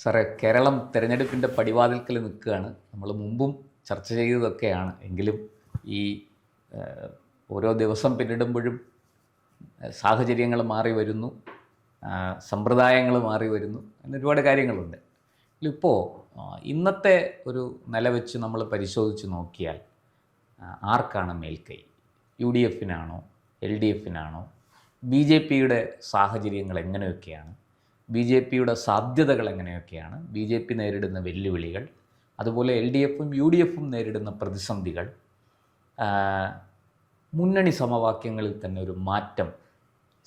സാറേ, കേരളം തെരഞ്ഞെടുപ്പിൻ്റെ പടിവാതിൽക്കൽ നിൽക്കുകയാണ്. നമ്മൾ മുമ്പും ചർച്ച ചെയ്തതൊക്കെയാണ്. എങ്കിലും ഈ ഓരോ ദിവസം പിന്നിടുമ്പോഴും സാഹചര്യങ്ങൾ മാറി വരുന്നു, സമ്പ്രദായങ്ങൾ മാറി വരുന്നു, അങ്ങനെ ഒരുപാട് കാര്യങ്ങളുണ്ട്. ഇപ്പോൾ ഇന്നത്തെ ഒരു നില വെച്ച് നമ്മൾ പരിശോധിച്ച് നോക്കിയാൽ ആർക്കാണ് മേൽക്കൈ? യു ഡി എഫിനാണോ, എൽ ഡി എഫിനാണോ? ബി ജെ പിയുടെ സാഹചര്യങ്ങൾ എങ്ങനെയൊക്കെയാണ്? ബി ജെ പിയുടെ സാധ്യതകൾ എങ്ങനെയൊക്കെയാണ്? ബി ജെ പി നേരിടുന്ന വെല്ലുവിളികൾ, അതുപോലെ എൽ ഡി എഫും യു ഡി എഫും നേരിടുന്ന പ്രതിസന്ധികൾ, മുന്നണി സമവാക്യങ്ങളിൽ തന്നെ ഒരു മാറ്റം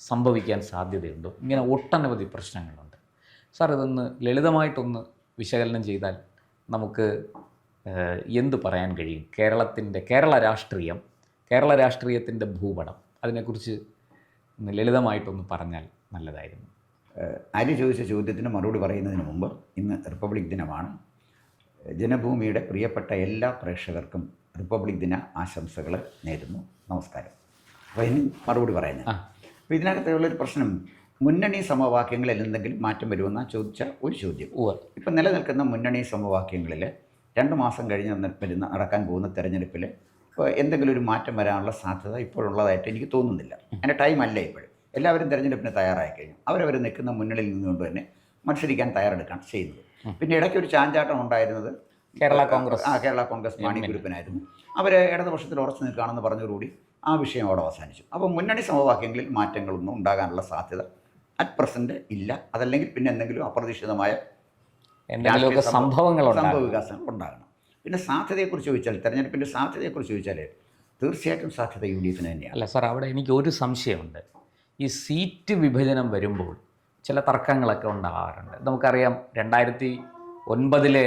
സംഭവിക്കാൻ സാധ്യതയുണ്ടോ? ഇങ്ങനെ ഒട്ടനവധി പ്രശ്നങ്ങളുണ്ട്. സാർ, ഇതൊന്ന് ലളിതമായിട്ടൊന്ന് വിശകലനം ചെയ്താൽ നമുക്ക് എന്തു പറയാൻ കഴിയും? കേരള രാഷ്ട്രീയത്തിൻ്റെ ഭൂപടം, അതിനെക്കുറിച്ച് ഒന്ന് ലളിതമായിട്ടൊന്ന് പറഞ്ഞാൽ നല്ലതായിരുന്നു. അരി ചോദിച്ച ചോദ്യത്തിന് മറുപടി പറയുന്നതിന് മുമ്പ്, ഇന്ന് റിപ്പബ്ലിക് ദിനമാണ്. ജനഭൂമിയുടെ പ്രിയപ്പെട്ട എല്ലാ പ്രേക്ഷകർക്കും റിപ്പബ്ലിക് ദിന ആശംസകൾ നേരുന്നു. നമസ്കാരം. അപ്പോൾ ഇനി മറുപടി പറയുന്നത്, അപ്പോൾ ഇതിനകത്തുള്ളൊരു പ്രശ്നം, മുന്നണി സമവാക്യങ്ങളിൽ എന്തെങ്കിലും മാറ്റം വരുമെന്നാണ് ചോദിച്ച ഒരു ചോദ്യം. ഇപ്പം നിലനിൽക്കുന്ന മുന്നണി സമവാക്യങ്ങളിൽ 2 മാസം കഴിഞ്ഞ് നടക്കാൻ പോകുന്ന തെരഞ്ഞെടുപ്പിൽ ഇപ്പോൾ എന്തെങ്കിലും ഒരു മാറ്റം വരാനുള്ള സാധ്യത ഇപ്പോഴുള്ളതായിട്ട് എനിക്ക് തോന്നുന്നില്ല. അതിൻ്റെ ടൈമല്ല ഇപ്പോൾ. എല്ലാവരും തെരഞ്ഞെടുപ്പിന് തയ്യാറായി കഴിഞ്ഞു. അവരവർ നിൽക്കുന്ന മുന്നണിയിൽ നിന്നുകൊണ്ട് തന്നെ മത്സരിക്കാൻ തയ്യാറെടുക്കുകയാണ് ചെയ്യുന്നത്. പിന്നെ ഇടയ്ക്ക് ഒരു ചാഞ്ചാട്ടം ഉണ്ടായിരുന്നത് കേരള കോൺഗ്രസ് മാണി ഗ്രൂപ്പിനായിരുന്നു. അവർ ഇടതുപക്ഷത്തിൽ ഉറച്ചു നിൽക്കുകയാണെന്ന് പറഞ്ഞതോടുകൂടി ആ വിഷയം അവിടെ അവസാനിച്ചു. അപ്പോൾ മുന്നണി സമവാക്യങ്ങളിൽ മാറ്റങ്ങളൊന്നും ഉണ്ടാകാനുള്ള സാധ്യത അറ്റ് പ്രസൻറ്റ് ഇല്ല. അതല്ലെങ്കിൽ പിന്നെ എന്തെങ്കിലും അപ്രതീക്ഷിതമായ സംഭവ വികാസങ്ങൾ ഉണ്ടാകണം. പിന്നെ സാധ്യതയെക്കുറിച്ച് ചോദിച്ചാൽ, തെരഞ്ഞെടുപ്പിൻ്റെ സാധ്യതയെക്കുറിച്ച് ചോദിച്ചാൽ തീർച്ചയായിട്ടും സാധ്യത യു ഡി എഫിന് തന്നെയാണ്. അല്ല സാർ, അവിടെ എനിക്ക് ഒരു സംശയമുണ്ട്. ഈ സീറ്റ് വിഭജനം വരുമ്പോൾ ചില തർക്കങ്ങളൊക്കെ ഉണ്ടാകാറുണ്ട്. നമുക്കറിയാം, 2009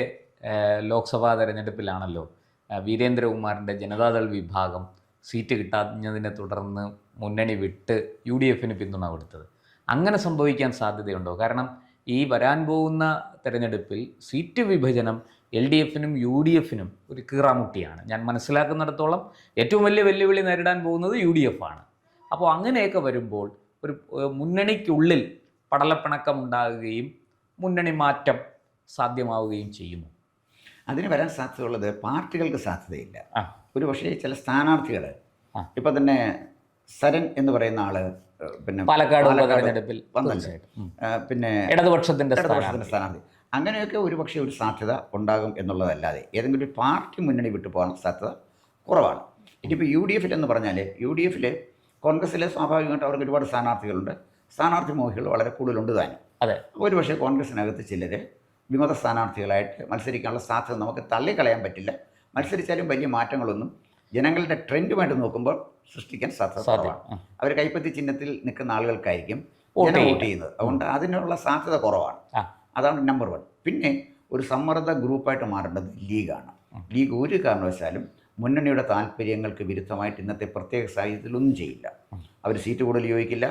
ലോക്സഭാ തെരഞ്ഞെടുപ്പിലാണല്ലോ വീരേന്ദ്രകുമാറിൻ്റെ ജനതാദൾ വിഭാഗം സീറ്റ് കിട്ടാഞ്ഞതിനെ തുടർന്ന് മുന്നണി വിട്ട് യു ഡി എഫിന് പിന്തുണ കൊടുത്തത്. അങ്ങനെ സംഭവിക്കാൻ സാധ്യതയുണ്ടോ? കാരണം ഈ വരാൻ പോകുന്ന തെരഞ്ഞെടുപ്പിൽ സീറ്റ് വിഭജനം എൽ ഡി എഫിനും യു ഡി എഫിനും ഒരു കീറാമുട്ടിയാണ്. ഞാൻ മനസ്സിലാക്കുന്നിടത്തോളം ഏറ്റവും വലിയ വെല്ലുവിളി നേരിടാൻ പോകുന്നത് യു ഡി എഫ് ആണ്. അപ്പോൾ അങ്ങനെയൊക്കെ വരുമ്പോൾ ഒരു മുന്നണിക്കുള്ളിൽ പടലപ്പിണക്കം ഉണ്ടാകുകയും മുന്നണി മാറ്റം സാധ്യമാവുകയും ചെയ്യുന്നു. അതിന് വരാൻ സാധ്യതയുള്ളത് പാർട്ടികൾക്ക് സാധ്യതയില്ല. ഒരു പക്ഷേ ചില സ്ഥാനാർത്ഥികൾ, ഇപ്പം തന്നെ സരൻ എന്ന് പറയുന്ന ആള് പിന്നെ പാലക്കാട് തെരഞ്ഞെടുപ്പിൽ പിന്നെ ഇടതുപക്ഷത്തിൻ്റെ സ്ഥാനാർത്ഥി, അങ്ങനെയൊക്കെ ഒരുപക്ഷെ ഒരു സാധ്യത ഉണ്ടാകും എന്നുള്ളതല്ലാതെ ഏതെങ്കിലും ഒരു പാർട്ടി മുന്നണി വിട്ടു പോകാൻ സാധ്യത കുറവാണ്. ഇനിയിപ്പോൾ യു ഡി എഫിൽ എന്ന് പറഞ്ഞാൽ, യു ഡി എഫിൽ കോൺഗ്രസ്സിലെ സ്വാഭാവികമായിട്ട് അവർക്ക് ഒരുപാട് സ്ഥാനാർത്ഥികളുണ്ട്. സ്ഥാനാർത്ഥി മോഹികൾ വളരെ കൂടുതലുണ്ട് താനും. അതെ, ഒരുപക്ഷെ കോൺഗ്രസ്സിനകത്ത് ചിലർ വിമത സ്ഥാനാർത്ഥികളായിട്ട് മത്സരിക്കാനുള്ള സാധ്യത നമുക്ക് തള്ളിക്കളയാൻ പറ്റില്ല. മത്സരിച്ചാലും വലിയ മാറ്റങ്ങളൊന്നും ജനങ്ങളുടെ ട്രെൻഡുമായിട്ട് നോക്കുമ്പോൾ സൃഷ്ടിക്കാൻ സാധ്യത കുറവാണ്. അവർ കൈപ്പത്തി ചിഹ്നത്തിൽ നിൽക്കുന്ന ആളുകൾക്കായിരിക്കും ജനം വോട്ട് ചെയ്യുന്നത്. അതുകൊണ്ട് അതിനുള്ള സാധ്യത കുറവാണ്. അതാണ് നമ്പർ 1. പിന്നെ ഒരു സമ്മർദ്ദ ഗ്രൂപ്പായിട്ട് മാറേണ്ടത് ലീഗാണ്. ലീഗ് ഒരു കാരണവശാലും മുന്നണിയുടെ താല്പര്യങ്ങൾക്ക് വിരുദ്ധമായിട്ട് ഇന്നത്തെ പ്രത്യേക സാഹചര്യത്തിൽ ഒന്നും ചെയ്യില്ല. അവർ സീറ്റ് കൂടുതൽ ചോദിക്കില്ല,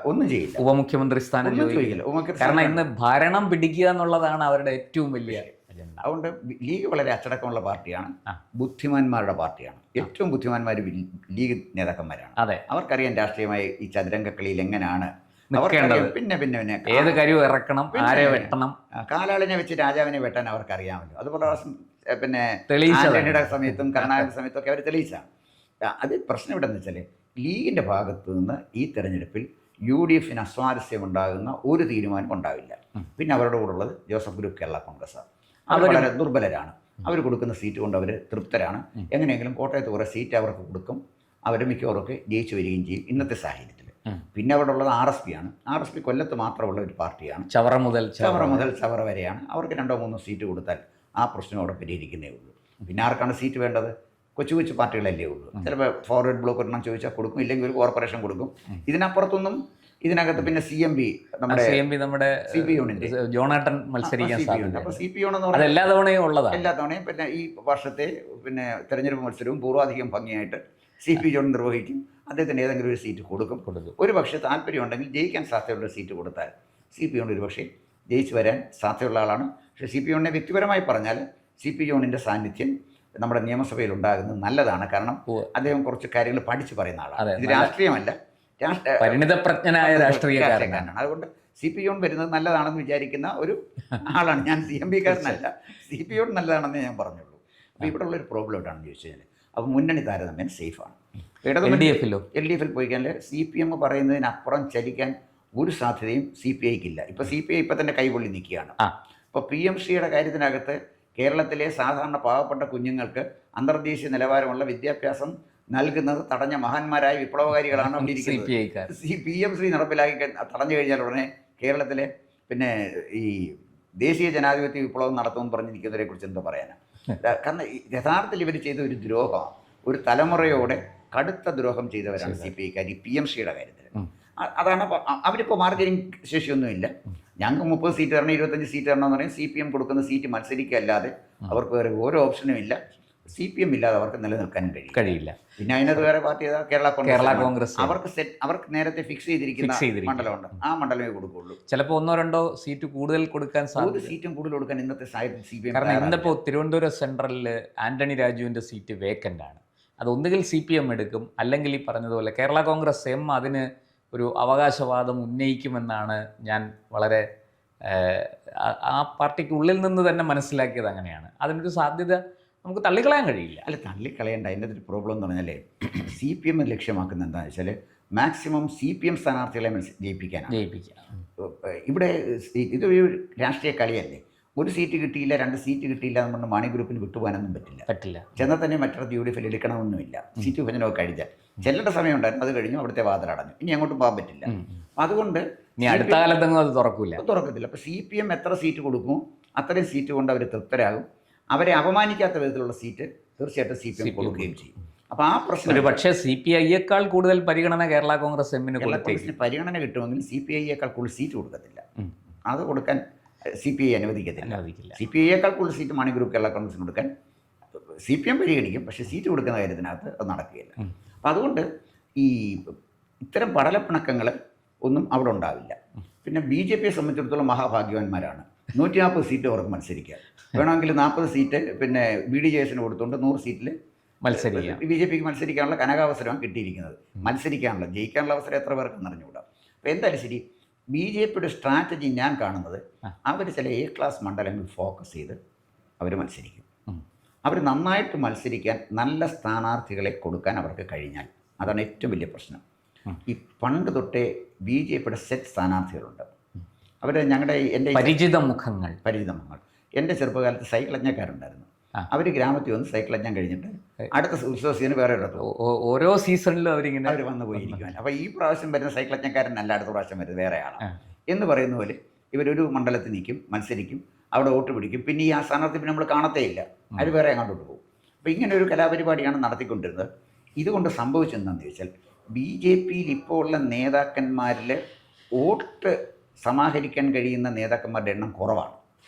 ഒന്നും ചെയ്യില്ല. ഉപമുഖ്യമന്ത്രി സ്ഥാനം ചോദിക്കില്ല. കാരണം ഇന്ന് ഭരണം പിടിക്കുക എന്നുള്ളതാണ് അവരുടെ ഏറ്റവും വലിയ അജണ്ട. അതുകൊണ്ട് ലീഗ് വളരെ അച്ചടക്കമുള്ള പാർട്ടിയാണ്, ബുദ്ധിമാന്മാരുടെ പാർട്ടിയാണ്. ഏറ്റവും ബുദ്ധിമാന്മാർ ലീഗ് നേതാക്കന്മാരാണ്. അതെ, അവർക്കറിയാം രാഷ്ട്രീയമായി ഈ ചതുരംഗക്കളിയിൽ എങ്ങനെയാണ് പിന്നെ പിന്നെ പിന്നെ ഏത് കരുവ് ഇറക്കണം, ആരെ വെട്ടണം, കാലാളിനെ വെച്ച് രാജാവിനെ വെട്ടാൻ അവർക്കറിയാമല്ലോ. അതുപോലെ പിന്നെ ആന്റണിയുടെ സമയത്തും കരുണാകരൻ്റെ സമയത്തും ഒക്കെ അവർ തെളിയിച്ചാണ്. അത് പ്രശ്നം എവിടെയെന്ന് വെച്ചാൽ, ലീഗിൻ്റെ ഭാഗത്തു നിന്ന് ഈ തെരഞ്ഞെടുപ്പിൽ യു ഡി എഫിന് അസ്വാരസ്യമുണ്ടാകുന്ന ഒരു തീരുമാനം ഉണ്ടാവില്ല. പിന്നെ അവരുടെ കൂടെ ഉള്ളത് ജോസഫ് ഗ്രൂപ്പ് കേരള കോൺഗ്രസ്സാണ്. അവർ വളരെ ദുർബലരാണ്. അവർ കൊടുക്കുന്ന സീറ്റ് കൊണ്ട് അവർ തൃപ്തരാണ്. എങ്ങനെയെങ്കിലും കോട്ടയത്ത് കുറേ സീറ്റ് അവർക്ക് കൊടുക്കും. അവർ മിക്കവാറൊക്കെ ജയിച്ചു വരികയും ചെയ്യും ഇന്നത്തെ സാഹചര്യത്തിൽ. പിന്നെ അവിടെ ഉള്ളത് RSP ആണ്. RSP കൊല്ലത്ത് മാത്രമുള്ള ഒരു പാർട്ടിയാണ്. ചവറ മുതൽ ചവറ വരെയാണ്. അവർക്ക് 2-3 സീറ്റ് കൊടുത്താൽ ആ പ്രശ്നം അവിടെ പരിഹരിക്കുന്നേ ഉള്ളൂ. പിന്നെ ആർക്കാണ് സീറ്റ് വേണ്ടത്? കൊച്ചു കൊച്ചു പാർട്ടികളല്ലേ ഉള്ളൂ. ചിലപ്പോൾ ഫോർവേഡ് ബ്ലോക്ക് ഒരെണ്ണം ചോദിച്ചാൽ കൊടുക്കും, ഇല്ലെങ്കിൽ ഒരു കോർപ്പറേഷൻ കൊടുക്കും. ഇതിനപ്പുറത്തൊന്നും ഇതിനകത്ത് പിന്നെ CMB നമ്മുടെ CP യൂണിറ്റ് ജോണേട്ടൻ മത്സരിക്കാൻ സാധ്യത. അപ്പോൾ CP യൂണെന്ന് പറഞ്ഞാൽ എല്ലാ തവണയും ഉള്ളതാണ്. എല്ലാ തവണയും പിന്നെ ഈ വർഷത്തെ പിന്നെ തെരഞ്ഞെടുപ്പ് മത്സരവും പൂർവാധികം ഭംഗിയായിട്ട് CP ജോൺ നിർവഹിക്കും. അദ്ദേഹത്തിന് ഏതെങ്കിലും ഒരു സീറ്റ് കൊടുക്കും. ഒരു പക്ഷേ താല്പര്യമുണ്ടെങ്കിൽ ജയിക്കാൻ സാധ്യതയുള്ള സീറ്റ് കൊടുത്താൽ CP ജോൺ ഒരു പക്ഷേ ജയിച്ചു വരാൻ സാധ്യതയുള്ള ആളാണ്. പക്ഷേ CP ജോണിനെ വ്യക്തിപരമായി പറഞ്ഞാൽ CP ജോണിൻ്റെ സാന്നിധ്യം നമ്മുടെ നിയമസഭയിൽ ഉണ്ടാകുന്നത് നല്ലതാണ്. കാരണം അദ്ദേഹം കുറച്ച് കാര്യങ്ങൾ പഠിച്ചു പറയുന്ന ആളാണ്. ഇത് രാഷ്ട്രീയമല്ല, പരിണിതപ്രജ്ഞനായ രാഷ്ട്രീയക്കാരനാണ്. അതുകൊണ്ട് CPM വരുന്നത് നല്ലതാണെന്ന് വിചാരിക്കുന്ന ഒരു ആളാണ് ഞാൻ. CMP കാരനല്ല, CPM നല്ലതാണെന്ന് ഞാൻ പറഞ്ഞുള്ളൂ. അപ്പോൾ ഇവിടെ ഉള്ളൊരു പ്രോബ്ലം എവിടെയാണെന്ന് ചോദിച്ചു കഴിഞ്ഞാൽ, അപ്പോൾ മുന്നണി താരതമ്യം സേഫാണ്. LDF പോയി കഴിഞ്ഞാൽ CPM പറയുന്നതിനപ്പുറം ചലിക്കാൻ ഒരു സാധ്യതയും CPIക്ക് ഇല്ല. ഇപ്പോൾ CPI ഇപ്പം തന്നെ കൈകൊള്ളി നിൽക്കുകയാണ്. ഇപ്പോൾ PMCയുടെ കാര്യത്തിനകത്ത് കേരളത്തിലെ സാധാരണ പാവപ്പെട്ട കുഞ്ഞുങ്ങൾക്ക് അന്തർദേശീയ നിലവാരമുള്ള വിദ്യാഭ്യാസം നൽകുന്നത് തടഞ്ഞ മഹാന്മാരായ വിപ്ലവകാരികളാണ് അവിടെ ഇരിക്കുന്നത്. PMC നടപ്പിലാക്കി തടഞ്ഞു കഴിഞ്ഞാൽ ഉടനെ കേരളത്തിലെ പിന്നെ ഈ ദേശീയ ജനാധിപത്യ വിപ്ലവം നടത്തുമെന്ന് പറഞ്ഞിരിക്കുന്നവരെ കുറിച്ച് എന്താ പറയാനാണ്? കാരണം യഥാർത്ഥത്തിൽ ഇവർ ചെയ്ത ഒരു ദ്രോഹമാണ്, ഒരു തലമുറയോടെ കടുത്ത ദ്രോഹം ചെയ്തവരാണ് CPIക്കാർ ഈ PMCയുടെ കാര്യത്തിൽ. അതാണ് അവരിപ്പോൾ മാർഗനിങ് ശേഷിയൊന്നുമില്ല. ഞങ്ങൾക്ക് 30 സീറ്റ് തരണം, 25 സീറ്റ് തരണം എന്ന് പറയും. CPM കൊടുക്കുന്ന സീറ്റ് മത്സരിക്കല്ലാതെ അവർക്ക് വേറെ ഓരോ ഓപ്ഷനും ഇല്ല. CPM ഇല്ലാതെ അവർക്ക് നിലനിൽക്കാനും കഴിയില്ല. പിന്നെ അതിനകത്ത് വേറെ പാർട്ടി കേരള കോൺഗ്രസ്. അവർക്ക് നേരത്തെ ഫിക്സ് ചെയ്തിരിക്കുന്ന മണ്ഡലമുണ്ട്, ആ മണ്ഡലമേ കൊടുക്കുള്ളൂ. ചിലപ്പോൾ 1-2 സീറ്റ് കൂടുതൽ കൊടുക്കാൻ സാധ്യത, സീറ്റും കൂടുതൽ കൊടുക്കാൻ ഇന്നത്തെ സാഹചര്യത്തിൽ CPM. കാരണം ഇന്നിപ്പോൾ തിരുവനന്തപുരം സെൻട്രലിൽ ആന്റണി രാജുവിൻ്റെ സീറ്റ് വേക്കൻ്റ് ആണ്. അത് ഒന്നുകിൽ CPM എടുക്കും, അല്ലെങ്കിൽ ഈ പറഞ്ഞതുപോലെ കേരള കോൺഗ്രസ് M അതിന് ഒരു അവകാശവാദം ഉന്നയിക്കുമെന്നാണ് ഞാൻ വളരെ ആ പാർട്ടിക്ക് ഉള്ളിൽ നിന്ന് തന്നെ മനസ്സിലാക്കിയത്. അങ്ങനെയാണ്. അതിനൊരു സാധ്യത നമുക്ക് തള്ളിക്കളയാൻ കഴിയില്ല. അല്ല, തള്ളിക്കളയേണ്ട. അതിൻ്റെ ഒരു പ്രോബ്ലം എന്ന് പറഞ്ഞാൽ CPM ലക്ഷ്യമാക്കുന്ന എന്താണെന്ന് വെച്ചാൽ മാക്സിമം CPM സ്ഥാനാർത്ഥികളെ ജയിപ്പിക്കാം. ഇവിടെ ഇതൊരു രാഷ്ട്രീയ കളിയല്ലേ. ഒരു സീറ്റ് കിട്ടിയില്ല, 2 സീറ്റ് കിട്ടിയില്ല എന്ന് പറഞ്ഞ് മാണി ഗ്രൂപ്പിന് വിട്ടുപോകാനൊന്നും പറ്റില്ല. ചെന്നാൽ തന്നെ മറ്റൊരു UDF എടുക്കണമെന്നുമില്ല. സീറ്റ് വിഭജനമൊക്കെ കഴിഞ്ഞാൽ ചെല്ലേണ്ട സമയം ഉണ്ടായിരുന്നു, അത് കഴിഞ്ഞു, അവിടുത്തെ വാതിലടഞ്ഞു, ഇനി അങ്ങോട്ടും പോകാൻ പറ്റില്ല. അതുകൊണ്ട് അടുത്ത കാലത്തൊന്നും അത് തുറക്കത്തില്ല. അപ്പോൾ CPM എത്ര സീറ്റ് കൊടുക്കുമോ അത്രയും സീറ്റ് കൊണ്ട് അവർ തൃപ്തരാകും. അവരെ അപമാനിക്കാത്ത വിധത്തിലുള്ള സീറ്റ് തീർച്ചയായിട്ടും CPM കൊടുക്കുകയും ചെയ്യും. അപ്പോൾ ആ പ്രശ്നം പക്ഷേ CPIയേക്കാൾ കൂടുതൽ പരിഗണന കേരള കോൺഗ്രസ് എമ്മിന് പരിഗണന കിട്ടുമെങ്കിലും CPIയേക്കാൾ കൂടുതൽ സീറ്റ് കൊടുക്കത്തില്ല. അത് കൊടുക്കാൻ CPI അനുവദിക്കത്തില്ല. CPIയേക്കാൾ കൂടുതൽ സീറ്റ് മാണി ഗ്രൂപ്പ് കേരള കോൺഗ്രസിന് കൊടുക്കാൻ CPM പരിഗണിക്കും, പക്ഷേ സീറ്റ് കൊടുക്കുന്ന കാര്യത്തിനകത്ത് അത് നടക്കുകയില്ല. അപ്പം അതുകൊണ്ട് ഈ ഇത്തരം പടലപ്പിണക്കങ്ങൾ ഒന്നും അവിടെ ഉണ്ടാവില്ല. പിന്നെ BJPയെ സംബന്ധിച്ചിടത്തോളം മഹാഭാഗ്യവാന്മാരാണ്. 140 സീറ്റ് അവർക്ക് മത്സരിക്കുക. വേണമെങ്കിൽ 40 സീറ്റ് പിന്നെ BDJSന് കൊടുത്തുകൊണ്ട് 100 സീറ്റിൽ മത്സരിക്കാം. BJPക്ക് മത്സരിക്കാനുള്ള കനകാവസരമാണ് കിട്ടിയിരിക്കുന്നത്. മത്സരിക്കാനുള്ള, ജയിക്കാനുള്ള അവസരം എത്ര പേർക്ക് അറിഞ്ഞുകൂടാ. അപ്പോൾ എന്തായാലും ശരി, BJPയുടെ സ്ട്രാറ്റജി ഞാൻ കാണുന്നത്, അവർ ചില A ക്ലാസ് മണ്ഡലങ്ങൾ ഫോക്കസ് ചെയ്ത് അവർ മത്സരിക്കും. അവർ നന്നായിട്ട് മത്സരിക്കാൻ നല്ല സ്ഥാനാർത്ഥികളെ കൊടുക്കാൻ അവർക്ക് കഴിഞ്ഞാൽ അതാണ് ഏറ്റവും വലിയ പ്രശ്നം. ഈ പണ്ട് തൊട്ടേ BJPയുടെ സെറ്റ് സ്ഥാനാർത്ഥികളുണ്ട്. അവർ എൻ്റെ പരിചിത മുഖങ്ങൾ. എൻ്റെ ചെറുപ്പകാലത്ത് സൈക്കിളജ്ഞക്കാരുണ്ടായിരുന്നു. അവർ ഗ്രാമത്തിൽ വന്ന് സൈക്കിളജ്ഞം കഴിഞ്ഞിട്ട് അടുത്ത ഉത്സവ സീസണ് വേറെ ഇടത്തു ഓരോ സീസണിലും അവർ വന്ന് പോയിരിക്കുവാൻ. അപ്പോൾ ഈ പ്രാവശ്യം വരുന്ന സൈക്കിളജ്ഞക്കാരനല്ല അടുത്ത പ്രാവശ്യം വരുന്നത് വേറെ ആളാണ് എന്ന് പറയുന്ന പോലെ ഇവരൊരു മണ്ഡലത്തിൽ നിൽക്കും, മത്സരിക്കും, അവിടെ വോട്ട് പിടിക്കും. പിന്നെ ഈ ആ സ്ഥാനാർത്ഥി പിന്നെ നമ്മൾ കാണത്തേ ഇല്ല, അവർ വേറെ അങ്ങോട്ട് പോകും. അപ്പോൾ ഇങ്ങനെ ഒരു കലാപരിപാടിയാണ് നടത്തിക്കൊണ്ടിരുന്നത്. ഇതുകൊണ്ട് സംഭവിച്ചെന്താണെന്ന് ചോദിച്ചാൽ, BJPയിൽ ഇപ്പോൾ ഉള്ള നേതാക്കന്മാരിൽ വോട്ട് സമാഹരിക്കാൻ കഴിയുന്ന നേതാക്കന്മാരുടെ എണ്ണം കുറവാണ്.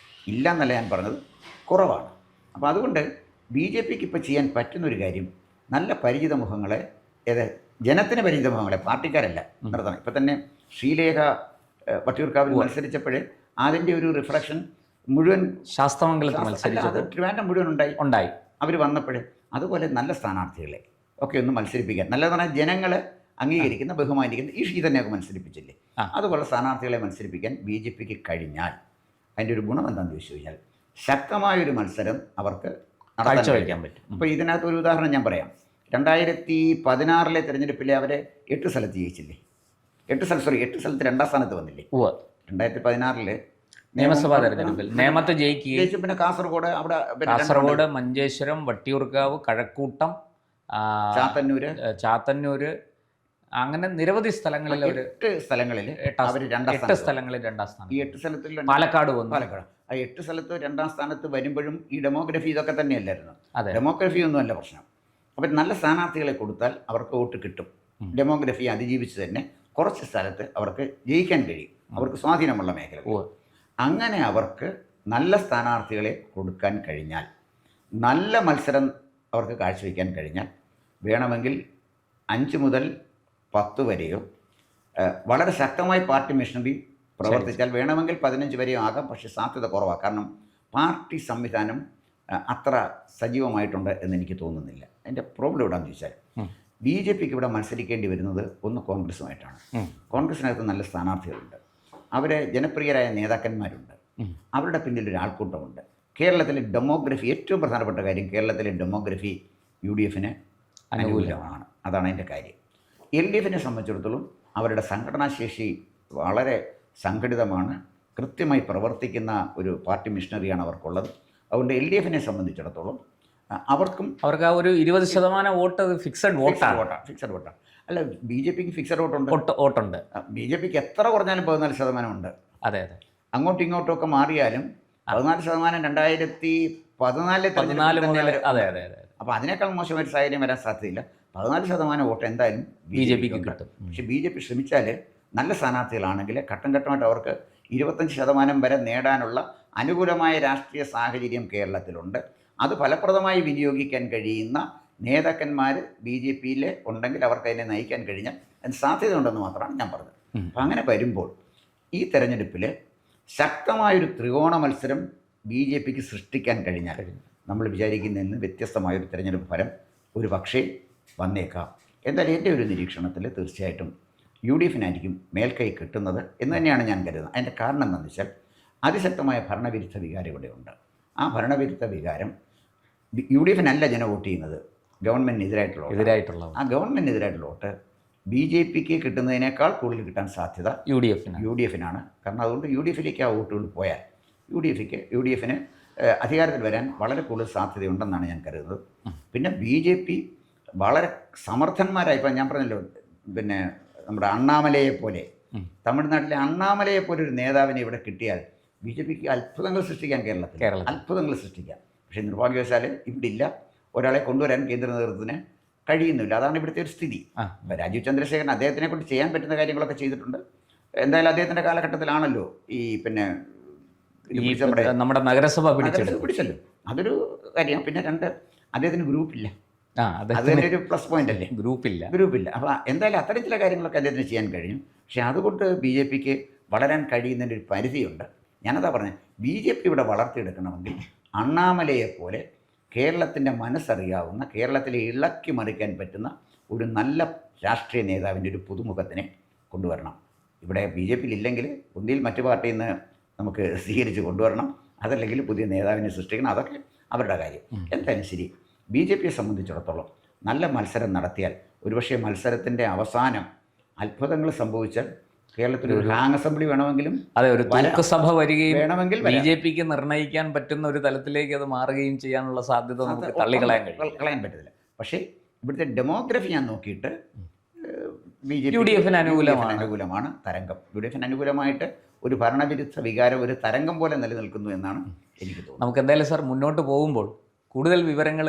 ഇല്ല എന്നല്ല ഞാൻ പറഞ്ഞത്, കുറവാണ്. അപ്പോൾ അതുകൊണ്ട് BJPക്ക് ഇപ്പോൾ ചെയ്യാൻ പറ്റുന്നൊരു കാര്യം, നല്ല പരിചിത മുഖങ്ങളെ, ജനത്തിന് പരിചിത മുഖങ്ങളെ, പാർട്ടിക്കാരല്ല നിർത്തണം. ഇപ്പം തന്നെ ശ്രീലേഖ വട്ടിയൂർക്കാവിൽ മത്സരിച്ചപ്പോഴേ അതിൻ്റെ ഒരു റിഫ്ലക്ഷൻ മുഴുവൻ ശാസ്തമംഗലത്തിൽ അത് ട്രിവാൻഡ്രം മുഴുവൻ ഉണ്ടായി അവർ വന്നപ്പോഴേ. അതുപോലെ നല്ല സ്ഥാനാർത്ഥികളെ ഒക്കെ ഒന്ന് മത്സരിപ്പിക്കാൻ, നല്ലതെന്ന് പറഞ്ഞാൽ ജനങ്ങൾ അംഗീകരിക്കുന്ന, ബഹുമാനിക്കുന്ന ഈ തന്നെയൊക്കെ മത്സരിപ്പിച്ചില്ലേ, അതുപോലെ സ്ഥാനാർത്ഥികളെ മത്സരിപ്പിക്കാൻ BJPക്ക് കഴിഞ്ഞാൽ അതിൻ്റെ ഒരു ഗുണം എന്താണെന്ന് ചോദിച്ചു കഴിഞ്ഞാൽ, ശക്തമായൊരു മത്സരം അവർക്ക് കാഴ്ചവെക്കാൻ പറ്റും. അപ്പോൾ ഇതിനകത്ത് ഒരു ഉദാഹരണം ഞാൻ പറയാം. 2016 തിരഞ്ഞെടുപ്പിൽ അവരെ 8 സ്ഥലത്ത് ജയിച്ചില്ലേ, 8 സ്ഥലത്ത് 2ാം സ്ഥാനത്ത് വന്നില്ലേ. 2016 നിയമസഭാ തെരഞ്ഞെടുപ്പിൽ നേമത്ത് ജയിക്കുകയും പിന്നെ കാസർഗോഡ്, മഞ്ചേശ്വരം, വട്ടിയൂർക്കാവ്, കഴക്കൂട്ടം, ചാത്തന്നൂര് അങ്ങനെ നിരവധി സ്ഥലങ്ങളിൽ 8 സ്ഥലങ്ങളിൽ അവർ 2ാം സ്ഥാനം. ഈ 8 സ്ഥലത്തിൽ പാലക്കാട്. ആ 8 സ്ഥലത്ത് 2ാം സ്ഥാനത്ത് വരുമ്പോഴും ഈ ഡെമോഗ്രഫി ഇതൊക്കെ തന്നെയല്ലായിരുന്നു. ഡെമോഗ്രഫി ഒന്നുമല്ല പ്രശ്നം. അവർ നല്ല സ്ഥാനാർത്ഥികളെ കൊടുത്താൽ അവർക്ക് വോട്ട് കിട്ടും. ഡെമോഗ്രഫി അതിജീവിച്ച് തന്നെ കുറച്ച് സ്ഥലത്ത് അവർക്ക് ജയിക്കാൻ കഴിയും, അവർക്ക് സ്വാധീനമുള്ള മേഖല. അങ്ങനെ അവർക്ക് നല്ല സ്ഥാനാർത്ഥികളെ കൊടുക്കാൻ കഴിഞ്ഞാൽ, നല്ല മത്സരം അവർക്ക് കാഴ്ചവെക്കാൻ കഴിഞ്ഞാൽ, വേണമെങ്കിൽ 5 മുതൽ 10 വരെയോ വളരെ ശക്തമായി പാർട്ടി മെഷീനറി പ്രവർത്തിച്ചാൽ വേണമെങ്കിൽ 15 വരെയോ ആകാം. പക്ഷേ സാധ്യത കുറവാണ്. കാരണം പാർട്ടി സംവിധാനം അത്ര സജീവമായിട്ടുണ്ട് എന്നെനിക്ക് തോന്നുന്നില്ല. അതിൻ്റെ പ്രോബ്ലം എവിടെയാണെന്ന് ചോദിച്ചാൽ, BJPക്ക് ഇവിടെ മത്സരിക്കേണ്ടി വരുന്നത് ഒന്ന് കോൺഗ്രസുമായിട്ടാണ്. കോൺഗ്രസിനകത്ത് നല്ല സ്ഥാനാർത്ഥികളുണ്ട്. അവരെ ജനപ്രിയരായ നേതാക്കന്മാരുണ്ട്, അവരുടെ പിന്നിൽ ഒരു ആൾക്കൂട്ടമുണ്ട്. കേരളത്തിലെ ഡെമോഗ്രഫി, ഏറ്റവും പ്രധാനപ്പെട്ട കാര്യം, കേരളത്തിലെ ഡെമോഗ്രഫി UDF അനുകൂലമാണ്. അതാണ് അതിൻ്റെ കാര്യം. LDF സംബന്ധിച്ചിടത്തോളം അവരുടെ സംഘടനാശേഷി വളരെ സംഘടിതമാണ്, കൃത്യമായി പ്രവർത്തിക്കുന്ന ഒരു പാർട്ടി മിഷനറിയാണ് അവർക്കുള്ളത്. അതുകൊണ്ട് LDF സംബന്ധിച്ചിടത്തോളം അവർക്ക് ആ ഒരു 20% വോട്ട് ഫിക്സഡ് വോട്ടാണ്. അല്ല, BJP ഫിക്സഡ് വോട്ടുണ്ട്. BJP എത്ര കുറഞ്ഞാലും 14% ഉണ്ട്. അതെ അതെ, അങ്ങോട്ടും ഇങ്ങോട്ടും ഒക്കെ മാറിയാലും 14% 2014 മുതൽ. അതെ അതെ അതെ. അപ്പോൾ അതിനേക്കാൾ മോശം ഒരു സാഹചര്യം വരാൻ സാധ്യതയില്ല. 14% വോട്ട് എന്തായാലും BJPക്ക് കിട്ടും. പക്ഷേ BJP ശ്രമിച്ചാൽ നല്ല സ്ഥാനാർത്ഥികളാണെങ്കിൽ ഘട്ടം ഘട്ടമായിട്ട് അവർക്ക് 25% വരെ നേടാനുള്ള അനുകൂലമായ രാഷ്ട്രീയ സാഹചര്യം കേരളത്തിലുണ്ട്. അത് ഫലപ്രദമായി വിനിയോഗിക്കാൻ കഴിയുന്ന നേതാക്കന്മാർ BJPയിൽ ഉണ്ടെങ്കിൽ അവർക്ക് അതിനെ നയിക്കാൻ കഴിഞ്ഞാൽ അതിന് സാധ്യതയുണ്ടെന്ന് മാത്രമാണ് ഞാൻ പറഞ്ഞത്. അപ്പം അങ്ങനെ വരുമ്പോൾ ഈ തെരഞ്ഞെടുപ്പിൽ ശക്തമായൊരു ത്രികോണ മത്സരം BJPക്ക് സൃഷ്ടിക്കാൻ കഴിഞ്ഞാൽ നമ്മൾ വിചാരിക്കുന്നതിൽ നിന്ന് വ്യത്യസ്തമായൊരു തെരഞ്ഞെടുപ്പ് ഫലം ഒരു പക്ഷേ വന്നേക്കാം. എന്തായാലും എൻ്റെ ഒരു നിരീക്ഷണത്തിൽ തീർച്ചയായിട്ടും UDF മേൽക്കൈ കിട്ടുന്നത് എന്ന് തന്നെയാണ് ഞാൻ കരുതുന്നത്. അതിൻ്റെ കാരണം എന്താണെന്ന് വെച്ചാൽ അതിശക്തമായ ഭരണവിരുദ്ധ വികാരം ഇവിടെയുണ്ട്. ആ ഭരണവിരുദ്ധ വികാരം UDF ജനം വോട്ട് ചെയ്യുന്നത് ഗവൺമെൻറ്റിനെതിരായിട്ടുള്ള ആ ഗവൺമെൻറ്റിനെതിരായിട്ടുള്ള വോട്ട് BJPക്ക് കിട്ടുന്നതിനേക്കാൾ കൂടുതൽ കിട്ടാൻ സാധ്യത UDF കാരണം അതുകൊണ്ട് UDF ആ വോട്ടുകൾ പോയാൽ UDF അധികാരത്തിൽ വരാൻ വളരെ കൂടുതൽ സാധ്യതയുണ്ടെന്നാണ് ഞാൻ കരുതുന്നത്. പിന്നെ BJP വളരെ സമർത്ഥന്മാരായി, ഇപ്പം ഞാൻ പറഞ്ഞല്ലോ, പിന്നെ നമ്മുടെ അണ്ണാമലയെ പോലെ, തമിഴ്നാട്ടിലെ അണ്ണാമലയെ പോലെ ഒരു നേതാവിനെ ഇവിടെ കിട്ടിയാൽ BJPക്ക് അത്ഭുതങ്ങൾ സൃഷ്ടിക്കാം, കേരളത്തിൽ അത്ഭുതങ്ങൾ സൃഷ്ടിക്കാം. പക്ഷേ നിർഭാഗ്യവശാൽ ഇവിടെ ഇല്ല, ഒരാളെ കൊണ്ടുവരാൻ കേന്ദ്ര നേതൃത്വത്തിന് കഴിയുന്നില്ല. അതാണ് ഇവിടുത്തെ ഒരു സ്ഥിതി. രാജീവ് ചന്ദ്രശേഖരൻ അദ്ദേഹത്തിനെ കൊണ്ട് ചെയ്യാൻ പറ്റുന്ന കാര്യങ്ങളൊക്കെ ചെയ്തിട്ടുണ്ട്. എന്തായാലും അദ്ദേഹത്തിൻ്റെ കാലഘട്ടത്തിലാണല്ലോ ഈ പിന്നെ നമ്മുടെ നഗരസഭ പിടിച്ചല്ലോ, അതൊരു കാര്യം. പിന്നെ അദ്ദേഹത്തിന് ഗ്രൂപ്പില്ല, അത് തന്നെ ഒരു പ്ലസ് പോയിന്റ് അല്ലേ, ഗ്രൂപ്പില്ല. അപ്പോൾ എന്തായാലും അത്തരം ചില കാര്യങ്ങളൊക്കെ അദ്ദേഹത്തിന് ചെയ്യാൻ കഴിയും. പക്ഷേ അതുകൊണ്ട് BJPക്ക് വളരാൻ കഴിയുന്നതിൻ്റെ ഒരു പരിധിയുണ്ട്. ഞാനതാ പറഞ്ഞത്, BJP ഇവിടെ വളർത്തിയെടുക്കണമെങ്കിൽ അണ്ണാമലയെപ്പോലെ കേരളത്തിൻ്റെ മനസ്സറിയാവുന്ന, കേരളത്തിലെ ഇളക്കി മറിക്കാൻ പറ്റുന്ന ഒരു നല്ല രാഷ്ട്രീയ നേതാവിൻ്റെ ഒരു പുതുമുഖത്തിനെ കൊണ്ടുവരണം. ഇവിടെ BJPയിൽ ഇല്ലെങ്കിൽ ഒന്നിൽ മറ്റു പാർട്ടിയിൽ നിന്ന് നമുക്ക് സ്വീകരിച്ച് കൊണ്ടുവരണം, അതല്ലെങ്കിൽ പുതിയ നേതാവിനെ സൃഷ്ടിക്കണം. അതൊക്കെ അവരുടെ കാര്യം. എന്തായാലും ശരി, BJPയെ സംബന്ധിച്ചിടത്തോളം നല്ല മത്സരം നടത്തിയാൽ, ഒരുപക്ഷെ മത്സരത്തിൻ്റെ അവസാനം അത്ഭുതങ്ങൾ സംഭവിച്ചാൽ കേരളത്തിൽ ഒരു ഹാങ് അസംബ്ലി വേണമെങ്കിലും, അതെ, ഒരു തൂക്കസഭ വരികയും വേണമെങ്കിൽ BJPക്ക് നിർണ്ണയിക്കാൻ പറ്റുന്ന ഒരു തലത്തിലേക്ക് അത് മാറുകയും ചെയ്യാനുള്ള സാധ്യത നമുക്ക് കളയാൻ പറ്റത്തില്ല. പക്ഷേ ഇവിടുത്തെ ഡെമോഗ്രഫി ഞാൻ നോക്കിയിട്ട് UDF അനുകൂലമാണ് തരംഗം. UDF അനുകൂലമായിട്ട് ഒരു ഭരണവിരുദ്ധ വികാരം ഒരു തരംഗം പോലെ നിലനിൽക്കുന്നു എന്നാണ് എനിക്ക് തോന്നുന്നത്. നമുക്ക് എന്തായാലും സാർ മുന്നോട്ട് പോകുമ്പോൾ കൂടുതൽ വിവരങ്ങൾ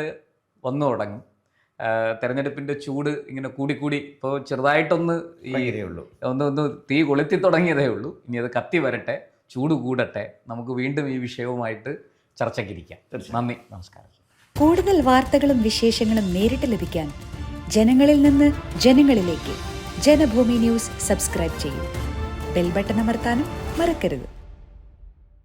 വന്നു തുടങ്ങും. തെരഞ്ഞെടുപ്പിൻ്റെ ചൂട് ഇങ്ങനെ കൂടിക്കൂടി ഇപ്പോൾ ചെറുതായിട്ടൊന്ന് ഒന്ന് തീ കൊളുത്തി തുടങ്ങിയതേ ഉള്ളൂ. ഇനി അത് കത്തി വരട്ടെ, ചൂട് കൂടട്ടെ, നമുക്ക് വീണ്ടും ഈ വിഷയവുമായിട്ട് ചർച്ചയ്ക്കിരിക്കാം. നന്ദി, നമസ്കാരം. കൂടുതൽ വാർത്തകളും വിശേഷങ്ങളും നേരിട്ട് ലഭിക്കാൻ ജനങ്ങളിൽ നിന്ന് ജനങ്ങളിലേക്ക് ജനഭൂമി ന്യൂസ് സബ്സ്ക്രൈബ് ചെയ്യൂ. ബെൽ ബട്ടൺ അമർത്താനും മറക്കരുത്.